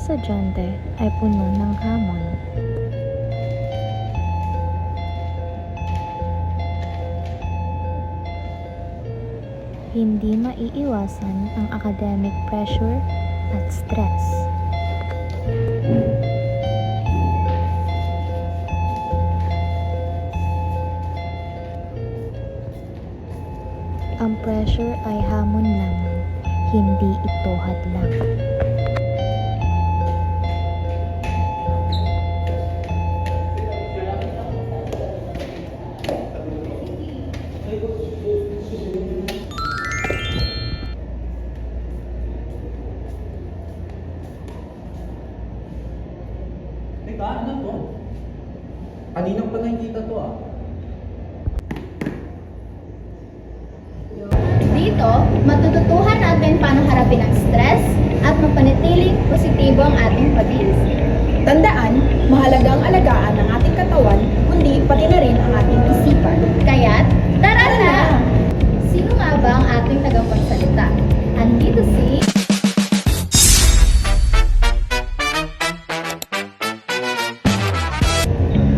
estudyante ay puno ng hamon. Hindi maiiwasan ang academic pressure at stress. Ang pressure ay hamon lamang, hindi ito hadlang. Teka, ano to? Kaninang pa nakikita to ah. Dito, matututuhan natin paano harapin ang stress at mapanatiling positibo ang ating pag-iisip. Tandaan, mahalagang alagaan ang ating katawan, kundi pati na rin ang ating isipan. Kaya't, tara na! Sino nga ba ang ating tagapagsalita? Andito si...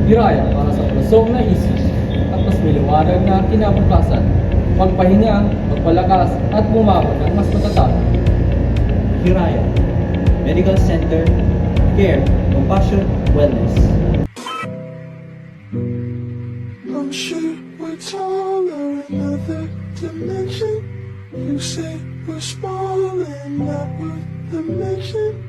Hiraya para sa lusog na isip at mas maliwanag na kinabukasan, magpahinga, magpalakas at bumaban ng mas matatag. Hiraya, Medical Center, Care, Compassion, Wellness. I'm sure we're taller another dimension. You say we're small and not worth the mention.